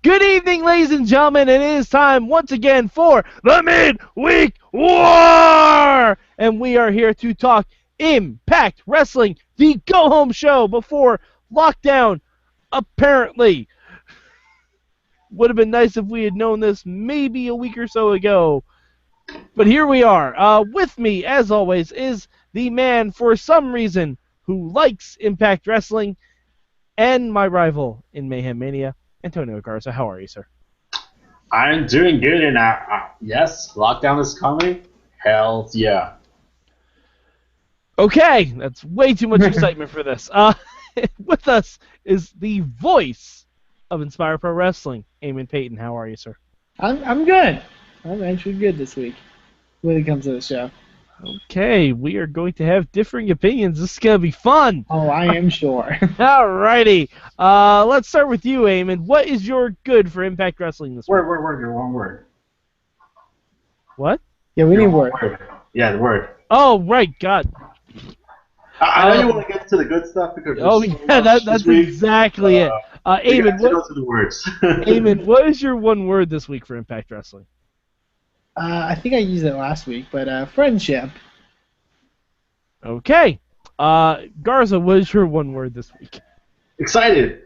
Good evening, ladies and gentlemen. It is time once again for the Midweek War! And we are here to talk Impact Wrestling, the go-home show before lockdown, apparently. Would have been nice if we had known this maybe a week or so ago. But here we are. With me, as always, is the man, for some reason, who likes Impact Wrestling, and my rival in Mayhem Mania, Tonio Garza. How are you, sir? I'm doing good, and yes, lockdown is coming. Hell yeah. Okay, that's way too much excitement for this. With us is the voice of Inspire Pro Wrestling, Eamon Paton. How are you, sir? I'm good. I'm actually good this week when it comes to the show. Okay, we are going to have differing opinions. This is going to be fun. Oh, I am sure. Alrighty. Let's start with you, Eamon. What is your good for Impact Wrestling this week? Word, your one word. What? Yeah, we need word. Yeah, the word. Oh, right, God. I know you want to get to the good stuff because that's exactly it. Eamon, go to the words. Eamon, what is your one word this week for Impact Wrestling? I think I used it last week, but friendship. Okay. Garza, what is your one word this week? Excited.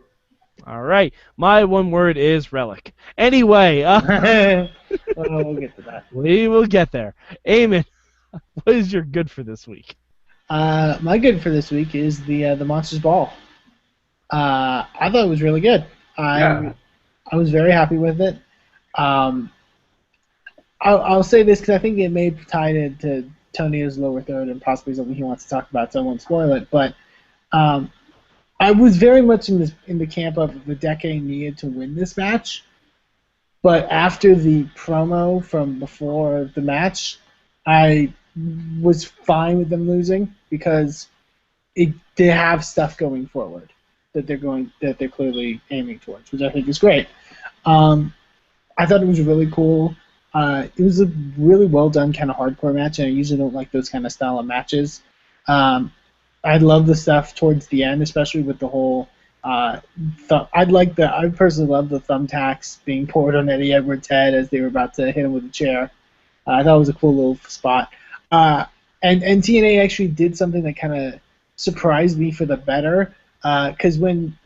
All right. My one word is relic. Anyway. We'll get to that. We will get there. Eamon, what is your good for this week? My good for this week is the Monsters Ball. I thought it was really good. I was very happy with it. I'll say this because I think it may tie into Tonio's lower third and possibly something he wants to talk about, so I won't spoil it. But I was very much in the camp of the Decay needed to win this match. But after the promo from before the match, I was fine with them losing because they have stuff going forward that they're clearly aiming towards, which I think is great. I thought it was really cool. It was a really well done kind of hardcore match, and I usually don't like those kind of style of matches. I love the stuff towards the end, especially with the whole. I personally love the thumbtacks being poured on Eddie Edwards' head as they were about to hit him with a chair. I thought it was a cool little spot. And TNA actually did something that kind of surprised me for the better. Because when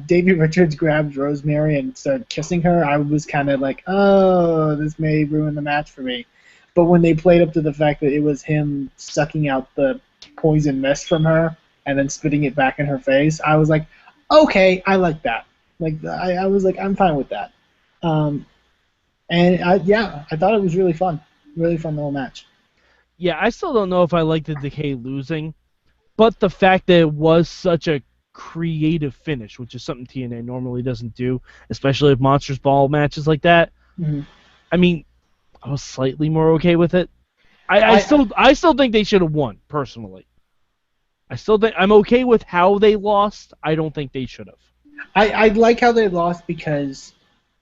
Davey Richards grabbed Rosemary and started kissing her, I was kind of like, oh, this may ruin the match for me. But when they played up to the fact that it was him sucking out the poison mist from her and then spitting it back in her face, I was like, okay, I like that. Like I was like, I'm fine with that. I thought it was really fun little match. Yeah, I still don't know if I like the Decay losing, but the fact that it was such a creative finish, which is something TNA normally doesn't do, especially with Monsters Ball matches like that. Mm-hmm. I mean, I was slightly more okay with it. I still think they should have won, personally. I still think I'm okay with how they lost. I don't think they should have. I like how they lost because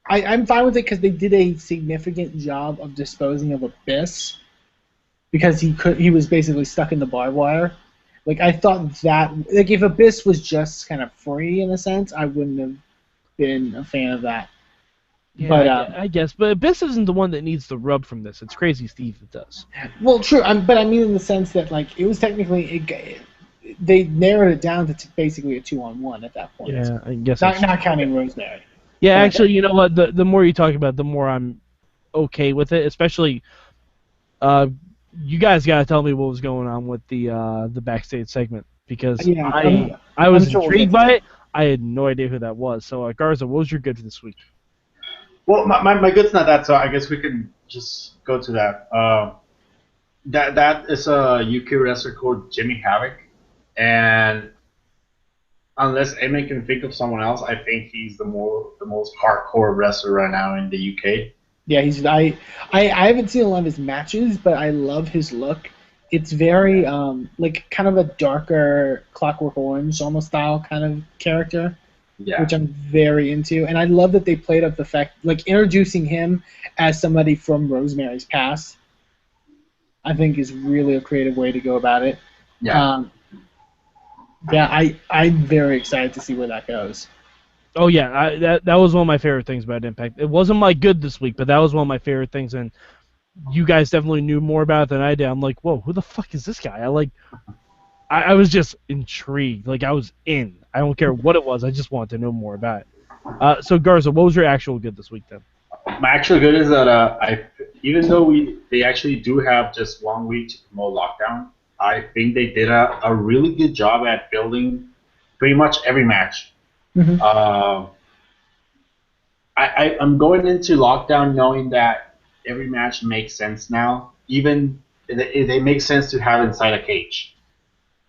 I'm fine with it because they did a significant job of disposing of Abyss because he was basically stuck in the barbed wire. Like, I thought that, like, if Abyss was just kind of free in a sense, I wouldn't have been a fan of that. Yeah, but I guess. But Abyss isn't the one that needs the rub from this. It's Crazy Steve that does. Well, true. But I mean in the sense that, like, it was technically, they narrowed it down to basically a 2-on-1 at that point. Yeah, I guess. Not counting Rosemary. Yeah, actually, you know what? The more you talk about it, the more I'm okay with it, especially... you guys gotta tell me what was going on with the backstage segment because I was intrigued by it. I had no idea who that was. So Garza, what was your good for this week? Well, my good's not that, so I guess we can just go to that. That is a UK wrestler called Jimmy Havoc, and unless Eamon can think of someone else, I think he's the most hardcore wrestler right now in the UK. Yeah, I haven't seen a lot of his matches, but I love his look. It's very like kind of a darker Clockwork Orange almost style kind of character, which I'm very into. And I love that they played up the fact, like introducing him as somebody from Rosemary's past. I think is really a creative way to go about it. Yeah. I'm very excited to see where that goes. Oh yeah, that was one of my favorite things about Impact. It wasn't my good this week, but that was one of my favorite things, and you guys definitely knew more about it than I did. I'm like, whoa, who the fuck is this guy? I was just intrigued. Like I was in. I don't care what it was. I just wanted to know more about it. So Garza, what was your actual good this week then? My actual good is that even though they actually do have just 1 week to promote lockdown, I think they did a really good job at building pretty much every match. Hmm. Uh, I'm going into lockdown knowing that every match makes sense now. Even they make sense to have inside a cage.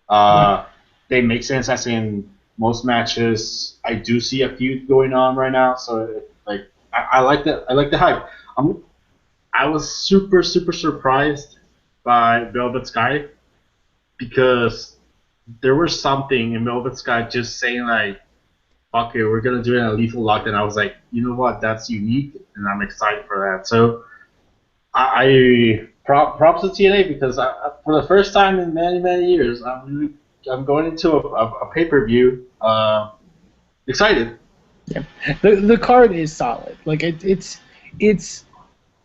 Yeah. Uh, they make sense as in most matches. I do see a feud going on right now, so like I like the hype. I'm I was super surprised by Velvet Sky because there was something in Velvet Sky just saying like, okay, we're gonna do it in a lethal lock, and I was like, you know what, that's unique, and I'm excited for that. So props to TNA because for the first time in many years, I'm going into a pay per view excited. Yeah. The card is solid. Like it's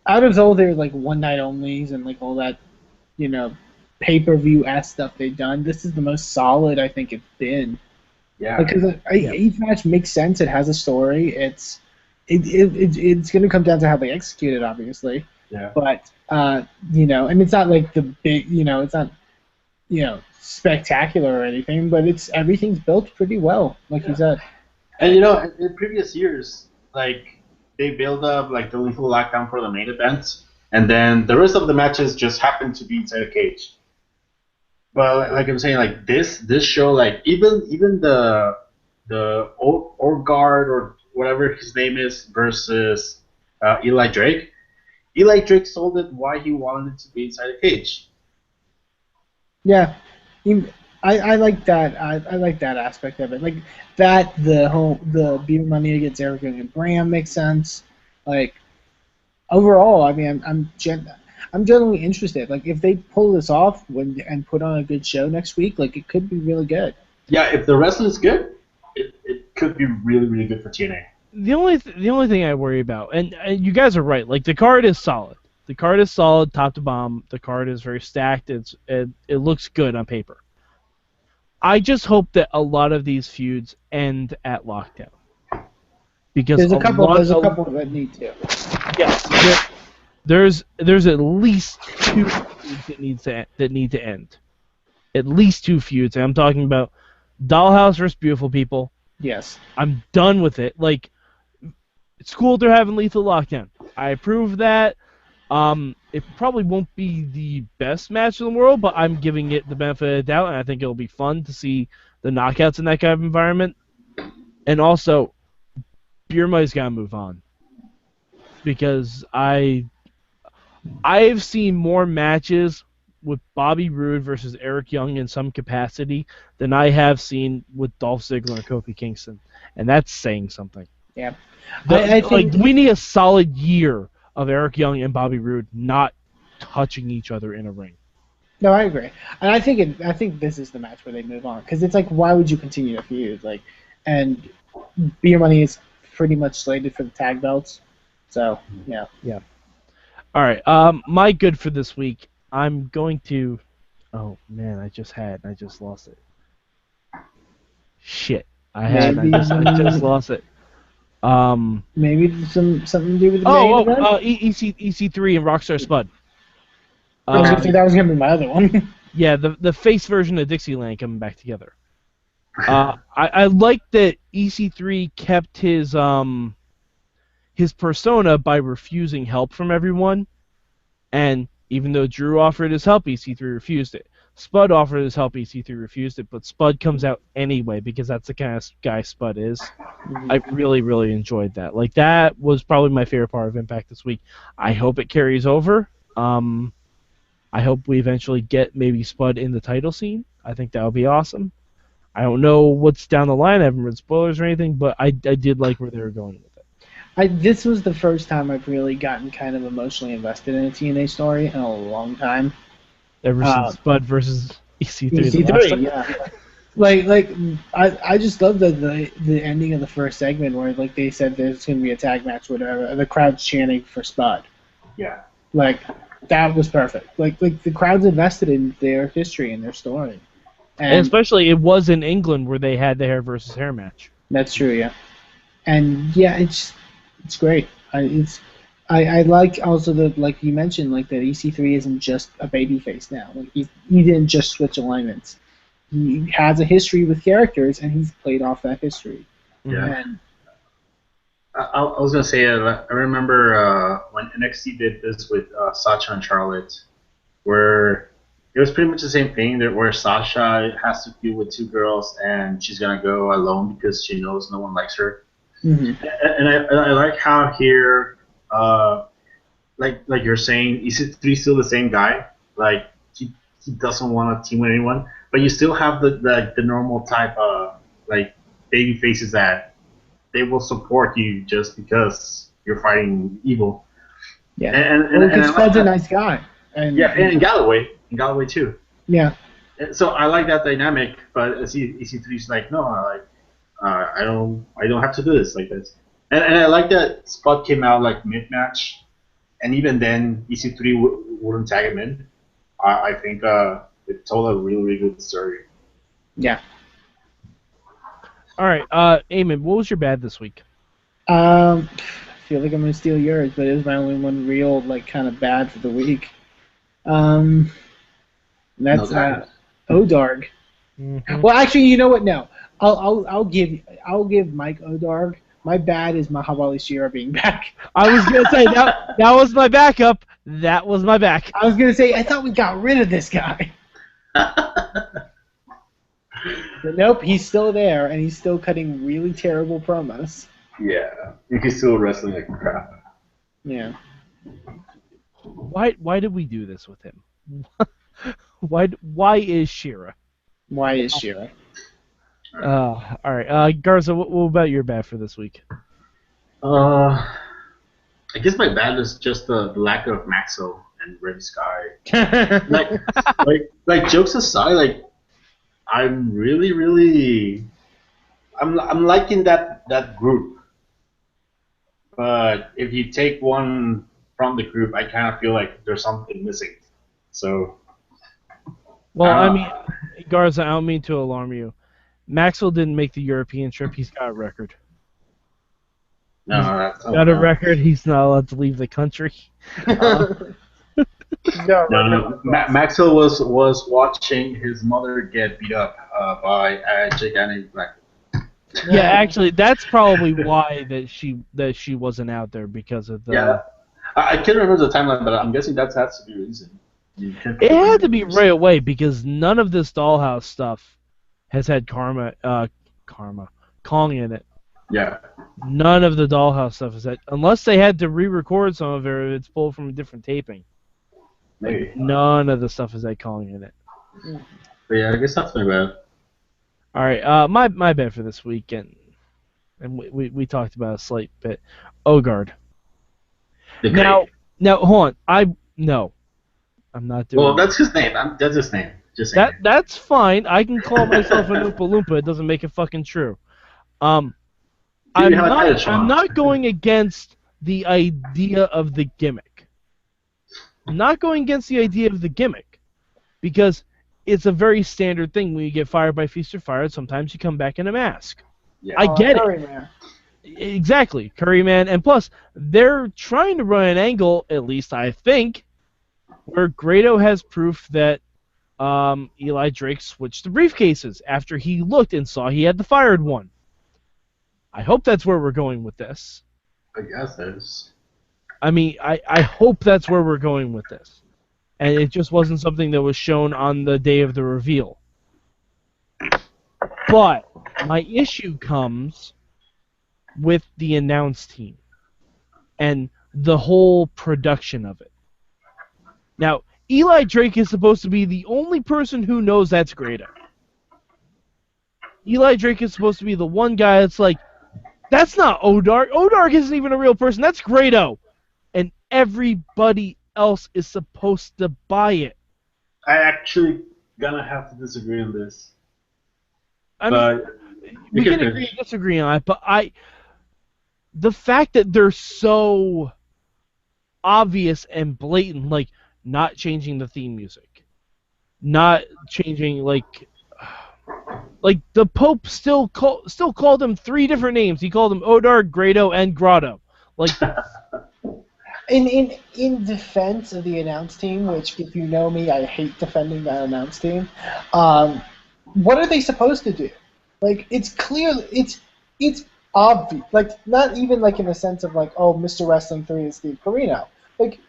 out of all their like one night onlys and like all that, you know, pay per view ass stuff they've done. This is the most solid I think it's been. Yeah, Because Yeah. each match makes sense. It has a story. It's going to come down to how they execute it, obviously. yeah. But you know, and it's not like the big, you know, it's not spectacular or anything, but it's everything's built pretty well, like you Yeah. said. And you know, in previous years, like they build up like the lethal lockdown for the main event, and then the rest of the matches just happen to be inside a cage. But like I'm saying, like this show, like even the Orgard or whatever his name is versus Eli Drake. Eli Drake sold it why he wanted it to be inside a cage. Yeah, You- I like that. I like that aspect of it. Like that the beer money against Eric Young and Bram makes sense. Like overall, I mean, I'm generally interested. Like if they pull this off and put on a good show next week, like it could be really good. Yeah, if the wrestling is good, it could be really good for TNA. The only thing I worry about, and you guys are right. Like the card is solid. The card is solid, top to bottom. The card is very stacked. It looks good on paper. I just hope that a lot of these feuds end at lockdown because There's a couple. There's a couple that need to. yes, there's at least two feuds that need to end. At least two feuds. And I'm talking about Dollhouse versus Beautiful People. Yes. I'm done with it. Like it's cool they're having lethal lockdown. I approve that. It probably won't be the best match in the world, but I'm giving it the benefit of the doubt, and I think it'll be fun to see the knockouts in that kind of environment. And also, Beer Money's got to move on because I've seen more matches with Bobby Roode versus Eric Young in some capacity than I have seen with Dolph Ziggler and Kofi Kingston, and that's saying something. Yeah. I think We need a solid year of Eric Young and Bobby Roode not touching each other in a ring. no, I agree, and I think this is the match where they move on because it's like why would you continue a feud like, and Beer Money is pretty much slated for the tag belts, so yeah. Yeah. All right. My good for this week. I'm going to. Oh man, I just lost it. Shit. Maybe I just lost it. maybe something to do with the Oh, main event. EC3 and Rockstar Spud. I was gonna say that was gonna be my other one. Yeah, the face version of Dixieland coming back together. I like that EC3 kept his persona by refusing help from everyone, and even though Drew offered his help, EC3 refused it. Spud offered his help, EC3 refused it, but Spud comes out anyway because that's the kind of guy Spud is. I really enjoyed that. Like that was probably my favorite part of Impact this week. I hope it carries over. I hope we eventually get maybe Spud in the title scene. I think that would be awesome. I don't know what's down the line. I haven't read spoilers or anything, but I did like where they were going with it. This was the first time I've really gotten kind of emotionally invested in a TNA story in a long time. Ever since Spud versus EC3 the last EC3, time. yeah. Like I just love the ending of the first segment where like they said there's gonna be a tag match, whatever, and the crowd's chanting for Spud. Yeah. Like that was perfect. Like the crowd's invested in their history and their story, And and especially it was in England where they had the hair versus hair match. that's true, yeah. And yeah, it's great. I like also that like you mentioned like that EC3 isn't just a babyface now. Like he didn't just switch alignments. He has a history with characters and he's played off that history. Yeah. And I was gonna say, I remember when NXT did this with Sasha and Charlotte, where it was pretty much the same thing. That where Sasha has to deal with two girls, and she's gonna go alone because she knows no one likes her. mhm. And I like how here, like you're saying, EC3 still the same guy. Like he doesn't want to team with anyone, but you still have the normal type of like baby faces that they will support you just because you're fighting evil. Yeah. And Well, and I because like Fred's a that. nice guy. And Yeah, and in Galloway too. yeah. So I like that dynamic, but EC3 is like, no, I don't have to do this like this. And I like that Spot came out like mid match, and even then EC3 wouldn't tag him in. I think it told a really really good story. Yeah. All right, Eamon, what was your bad this week? I feel like I'm gonna steal yours, but it was my only one real like kind of bad for the week. Um, No that's tag. Odarg. Mm-hmm. Well, actually, you know what? No, I'll give Mike Odarg. My bad is Mahabali Shira being back. I was gonna say that was my backup. That was my back. I was gonna say I thought we got rid of this guy, but nope, he's still there and he's still cutting really terrible promos. Yeah, he's still wrestling like crap. Yeah. Why did we do this with him? Why is Shira? Why is Shira? All right, Garza, what about your bad for this week? I guess my bad is just the lack of Maxo and Red Sky. Like, like jokes aside, like I'm really I'm liking that group. But if you take one from the group, I kind of feel like there's something missing. So Well, I uh, mean, Garza, I don't mean to alarm you. Maxwell didn't make the European trip. He's got a record. no, He's that's got a record. He's not allowed to leave the country. no. Maxwell was watching his mother get beat up by a gigantic black. Yeah, actually, that's probably why that she wasn't out there because of the. Yeah, I can't remember the timeline, but I'm guessing that has to be the reason. It had to be right away because none of this Dollhouse stuff has had Kong in it. Yeah. None of the Dollhouse stuff is that unless they had to re-record some of it, or it's pulled from a different taping. Maybe. Like, none of the stuff is that Kong in it. But yeah, I guess that's my bad. All right, my bad for this week, and we talked about a slight bit. Ogard. Decay. Now hold on. I'm not doing. Well, that's his name. That's his name. Just saying. That's fine. I can call myself an Oompa Loompa. It doesn't make it fucking true. I'm not going against the idea of the gimmick. I'm not going against the idea of the gimmick because it's a very standard thing when you get fired by Feast or Fired. Sometimes you come back in a mask. Yeah. I get it. Man. Exactly, Curryman, and plus they're trying to run an angle, at least I think, where Grado has proof that Eli Drake switched the briefcases after he looked and saw he had the fired one. I hope that's where we're going with this. I guess there's. I mean, I hope that's where we're going with this. And it just wasn't something that was shown on the day of the reveal. But my issue comes with the announce team and the whole production of it. Now, Eli Drake is supposed to be the only person who knows that's Grado. Eli Drake is supposed to be the one guy that's like, that's not Odarg. Odarg isn't even a real person. That's Grado. And everybody else is supposed to buy it. I actually gonna have to disagree on this. I mean, But we can agree and disagree on it, but the fact that they're so obvious and blatant, like not changing the theme music, not changing like the Pope still called him 3 different names. He called him Odarg, Grado, and Grotto. Like in defense of the announce team, which if you know me, I hate defending that announce team. What are they supposed to do? Like it's clear, it's obvious. Like not even like in the sense of like, oh, Mr. Wrestling 3 is Steve Corino. Like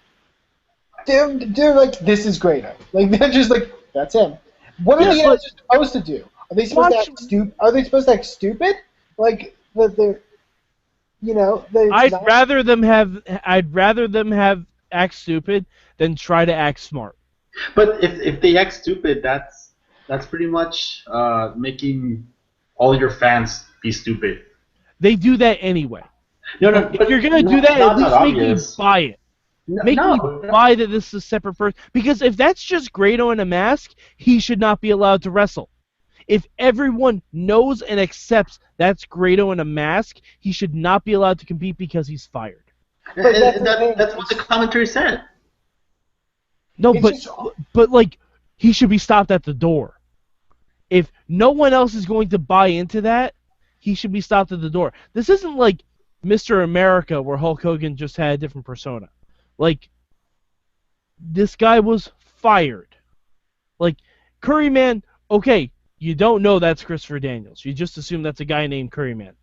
they're like, this is Grado. Like they're just like, that's him. What are the announcers supposed to do? Are they supposed to act stupid? Are they supposed to act stupid? Like that they're, you know, I'd rather them have act stupid than try to act smart. But if they act stupid, that's pretty much making all your fans be stupid. They do that anyway. No, if you're gonna do that, at least make me buy it. Make me buy that this is a separate person. Because if that's just Grado in a mask, he should not be allowed to wrestle. If everyone knows and accepts that's Grado in a mask, he should not be allowed to compete because he's fired. But that's what the commentary said. No, but like he should be stopped at the door. If no one else is going to buy into that, he should be stopped at the door. This isn't like Mr. America where Hulk Hogan just had a different persona. Like this guy was fired. Like Curryman, okay, you don't know that's Christopher Daniels. You just assume that's a guy named Curryman.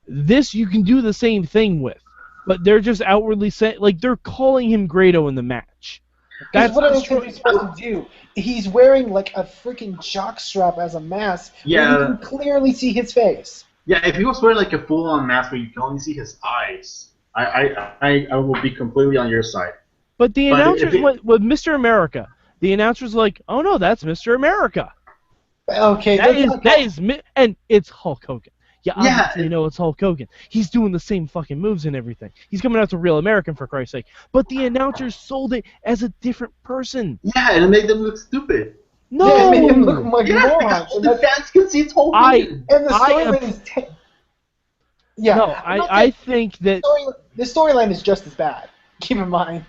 This you can do the same thing with, but they're just outwardly saying, like, they're calling him Grado in the match. That's what I think he's supposed to do. He's wearing like a freaking jockstrap as a mask. Yeah. Where you can clearly see his face. Yeah, if he was wearing like a full-on mask where you can only see his eyes, I will be completely on your side. But the announcers with Mr. America, the announcers like, oh no, that's Mr. America. Okay, that is, and it's Hulk Hogan. Yeah, obviously you know it's Hulk Hogan. He's doing the same fucking moves and everything. He's coming out to Real American for Christ's sake. But the announcers sold it as a different person. Yeah, and it made them look stupid. No, yeah, it made him look like morons. All the fans can see it's Hulk Hogan. And the storyline is No, I think that the storyline is just as bad. Keep in mind.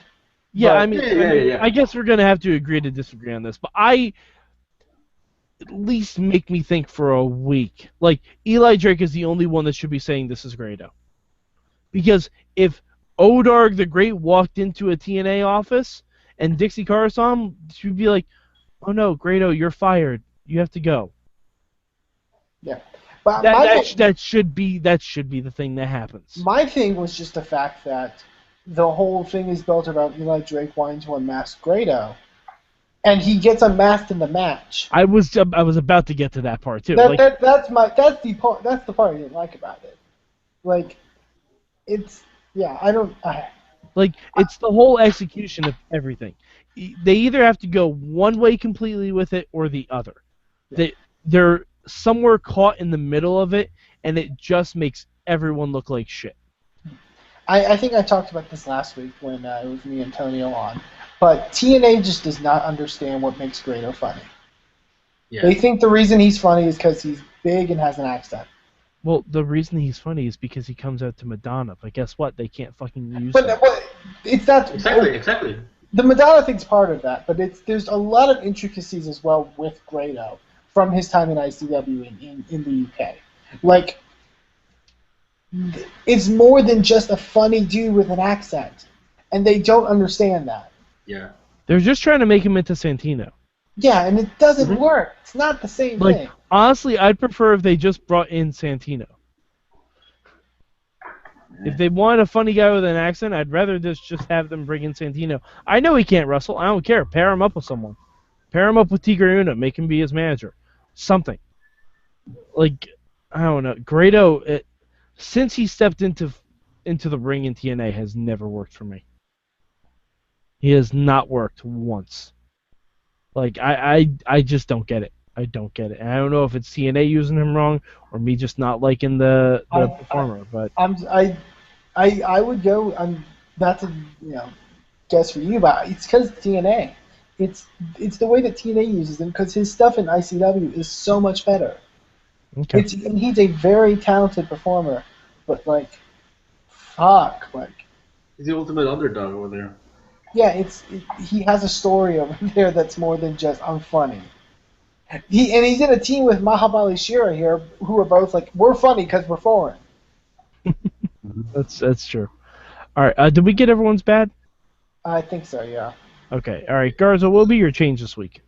Yeah, but, I mean, I guess we're gonna have to agree to disagree on this, but at least make me think for a week. Like, Eli Drake is the only one that should be saying this is Grado. Because if Odarg the Great walked into a TNA office and Dixie Carter saw him, she'd be like, oh no, Grado, you're fired. You have to go. Yeah. But that should be the thing that happens. My thing was just the fact that the whole thing is built around Eli Drake wanting to unmask Grado. And he gets unmasked in the match. I was about to get to that part too. That's the part I didn't like about it. Like, it's it's the whole execution of everything. They either have to go one way completely with it or the other. Yeah. They're somewhere caught in the middle of it, and it just makes everyone look like shit. I think I talked about this last week when it was me and Tonio on. But TNA just does not understand what makes Grado funny. Yeah. They think the reason he's funny is because he's big and has an accent. Well, the reason he's funny is because he comes out to Madonna. But guess what? They can't fucking use But it's not... Exactly. The Madonna thing's part of that, but there's a lot of intricacies as well with Grado from his time in ICW in the UK. Like, it's more than just a funny dude with an accent. And they don't understand that. Yeah. They're just trying to make him into Santino. Yeah, and it doesn't work. It's not the same thing. Honestly, I'd prefer if they just brought in Santino. If they want a funny guy with an accent, I'd rather just have them bring in Santino. I know he can't wrestle. I don't care. Pair him up with someone. Pair him up with Tigre Una. Make him be his manager. Something. Like, I don't know. Grado, since he stepped into the ring in TNA, has never worked for me. He has not worked once. Like, I just don't get it. I don't get it. And I don't know if it's TNA using him wrong or me just not liking the performer. But I would go. That's a guess for you, but it's because TNA. It's the way that TNA uses him because his stuff in ICW is so much better. Okay. And he's a very talented performer, but like, fuck, like, He's the ultimate underdog over there. yeah, he has a story over there that's more than just I'm funny. He's in a team with Mahabali Shira here, who are both like we're funny because we're foreign. That's true. All right. Did we get everyone's bad? I think so, yeah. Okay. All right. Garza, what will be your change this week?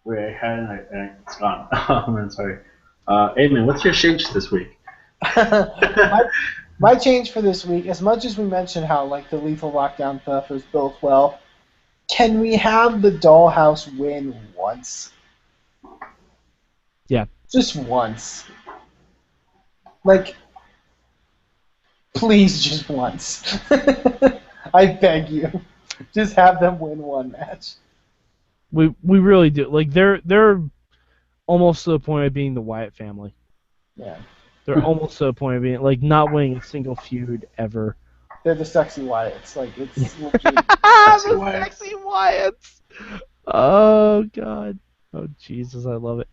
Wait, I had it, it's gone. I'm sorry. Eamon, what's your change this week? my change for this week, as much as we mentioned how like the lethal lockdown stuff was built well, can we have the dollhouse win once? Yeah. Just once. Like, please, just once. I beg you, just have them win one match. We really do. Like they're almost to the point of being the Wyatt family. Yeah. They're almost to the point of being like not winning a single feud ever. They're the sexy Wyatts. Like it's legit. The Wyatts. sexy Wyatts. Oh God. Oh Jesus, I love it.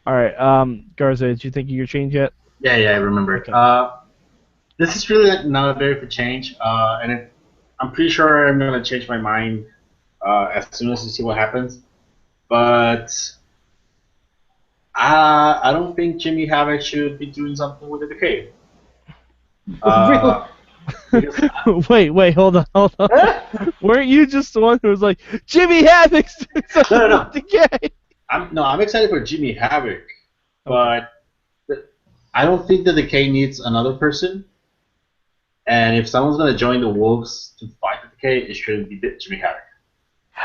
All right, Garza, did you think of your change yet? Yeah, I remember. Okay. This is really not a very good change, I'm pretty sure I'm gonna change my mind as soon as I see what happens. But I don't think Jimmy Havoc should be doing something with the Decay. Because wait, hold on. Weren't you just the one who was like, Jimmy Havoc's doing something No. with Decay? I'm excited for Jimmy Havoc, but I don't think the Decay needs another person. And if someone's gonna join the Wolves to fight the Decay, it shouldn't be Jimmy Havoc.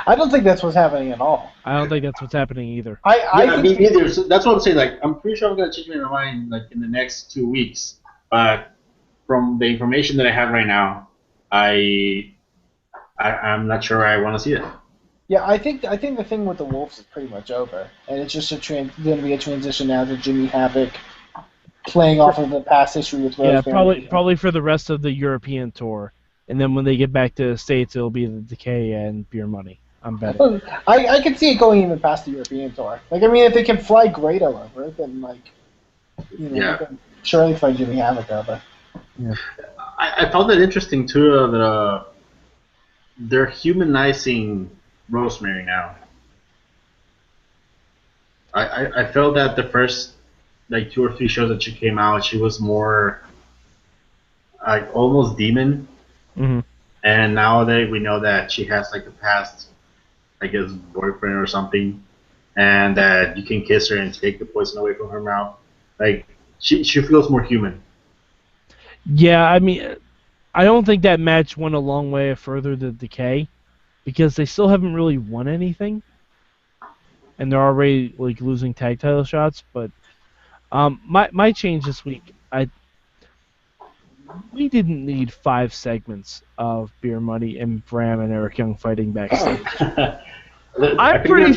I don't think that's what's happening at all. I don't think that's what's happening either. I mean, either. So that's what I'm saying. Like, I'm pretty sure I'm gonna change my mind like in the next 2 weeks. But from the information that I have right now, I'm not sure I want to see it. Yeah, I think the thing with the Wolves is pretty much over, and it's just going to be a transition now to Jimmy Havoc playing off of the past history with Rose. Yeah, probably for the rest of the European tour, and then when they get back to the States, it'll be the Decay and Beer Money. I'm betting. I can see it going even past the European tour. Like, I mean, if they can fly Grado over it, then like, you know, they can surely fly Jimmy Havoc over. Yeah. I found that interesting too. That they're humanizing Rosemary now. I felt that the first like 2 or 3 shows that she came out, she was more like almost demon. Mm-hmm. And nowadays we know that she has like a past, I guess, boyfriend or something, and that you can kiss her and take the poison away from her mouth. Like she feels more human. Yeah, I mean, I don't think that match went a long way further than Decay, because they still haven't really won anything, and they're already like losing tag title shots. But my change this week, we didn't need 5 segments of Beer Money and Bram and Eric Young fighting backstage. I'm pretty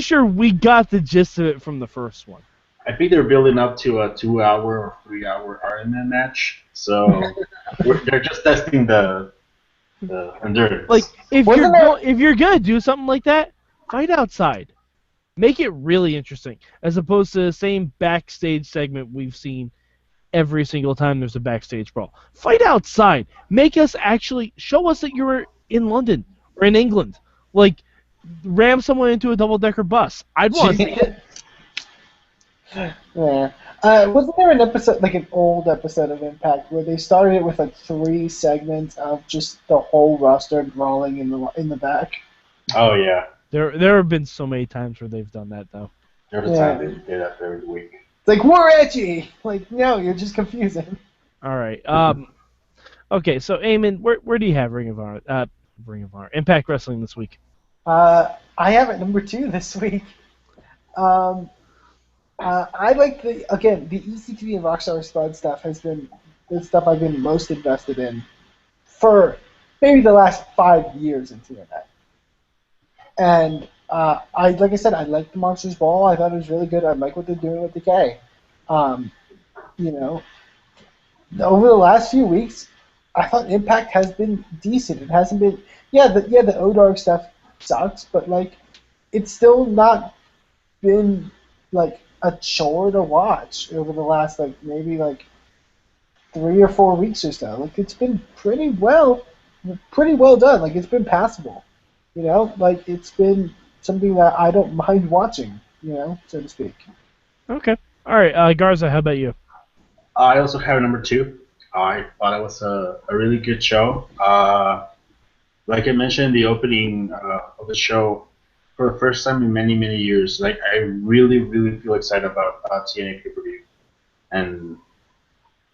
sure we got the gist of it from the first one. I think they're building up to a 2-hour or 3-hour Iron Man match, so they're just testing the endurance. Like if you're gonna do something like that, fight outside. Make it really interesting, as opposed to the same backstage segment we've seen every single time there's a backstage brawl. Fight outside. Make us actually show us that you're in London or in England. Like ram someone into a double-decker bus. I'd want to see it. Yeah. Wasn't there an episode, like an old episode of Impact, where they started it with like 3 segments of just the whole roster brawling in the back? Oh yeah. There have been so many times where they've done that though. There's a time they do that every week. It's like, we're edgy! Like, no, you're just confusing. All right. Okay, so Eamon, where do you have Ring of Honor? Impact Wrestling this week. I have it number 2 this week. I like the EC3 and Rockstar Spud stuff has been the stuff I've been most invested in for maybe the last 5 years into it. And like I said, I like the Monsters Ball. I thought it was really good. I like what they're doing with Decay. You know, over the last few weeks, I thought Impact has been decent. It hasn't been, the Odarg stuff sucks, but like, it's still not been like a chore to watch over the last like maybe like 3 or 4 weeks or so. Like it's been pretty well done. Like it's been passable. You know, like it's been something that I don't mind watching. You know, so to speak. Okay. All right, Garza, how about you? I also have number two. I thought it was a really good show. Like I mentioned in the opening of the show, for the first time in many, many years, like I really, really feel excited about TNA pay per view. And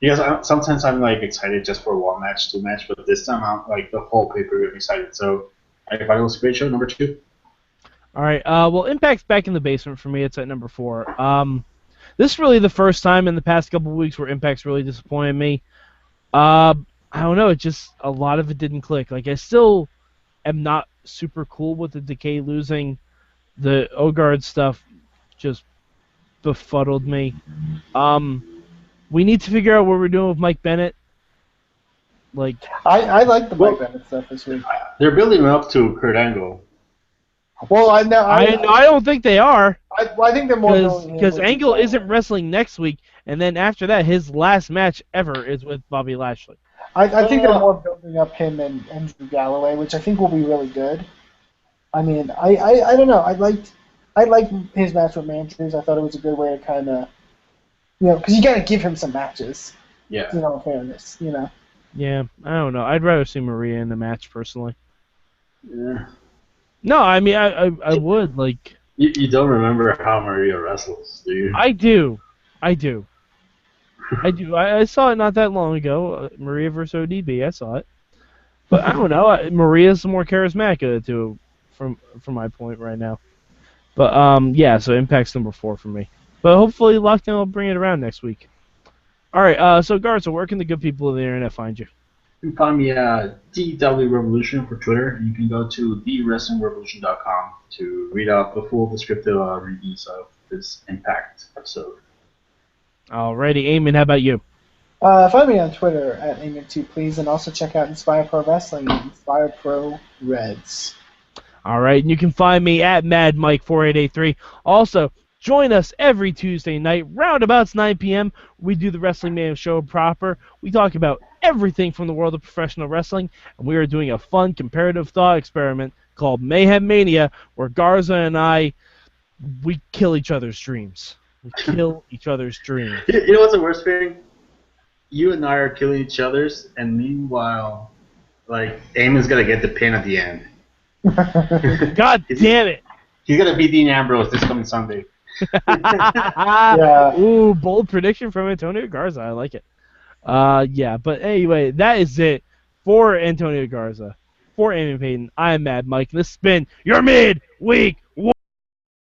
because sometimes I'm like excited just for one match, two match, but this time I'm like the whole pay per view excited. So I thought it was a great show. Number two. All right. Well, Impact's back in the basement for me. It's at number 4. This is really the first time in the past couple of weeks where Impact's really disappointed me. Uh, I don't know. It just a lot of it didn't click. Like I still am not super cool with the Decay losing. The Odarg stuff just befuddled me. Um, we need to figure out what we're doing with Mike Bennett. Like, I like the Mike Well, Bennett stuff this week. they're building him up to Kurt Angle. Well, I know I don't think they are. I think they're more going in Because with Angle Decay. isn't wrestling next week, and then after that, his last match ever is with Bobby Lashley. I think they're more building up him and Andrew Galloway, which I think will be really good. I mean, I don't know. I liked his match with Mandrews. I thought it was a good way to kind of, because you got to give him some matches. Yeah. In fairness, Yeah, I don't know. I'd rather see Maria in the match personally. Yeah. No, I mean I would like. You don't remember how Maria wrestles, do you? I do. I saw it not that long ago. Maria versus ODB. I saw it, but I don't know. Maria's the more charismatic of the two, from my point right now. But yeah. So Impact's number 4 for me. But hopefully Lockdown will bring it around next week. All right. So Garza, where can the good people of the internet find you? You can find me at DW Revolution for Twitter, and you can go to thewrestlingrevolution.com to read out the full descriptive reviews of this Impact episode. Alrighty, Eamon, how about you? Find me on Twitter at Eamon2, please, and also check out Inspire Pro Wrestling and Inspire Pro Reds. All right, and you can find me at MadMike4883. Also, join us every Tuesday night, roundabouts 9 p.m. We do the Wrestling Mayhem Show proper. We talk about everything from the world of professional wrestling, and we are doing a fun comparative thought experiment called Mayhem Mania, where Garza and we kill each other's dreams. We kill each other's dreams. You know what's the worst thing? You and I are killing each other's, and meanwhile, like, Eamon's gonna get the pin at the end. God damn it! He's gonna beat Dean Ambrose this coming Sunday. Yeah. Ooh, bold prediction from Antonio Garza. I like it. Yeah, but anyway, that is it for Antonio Garza. For Eamon Payton, I am Mad Mike, and this has been your Midweek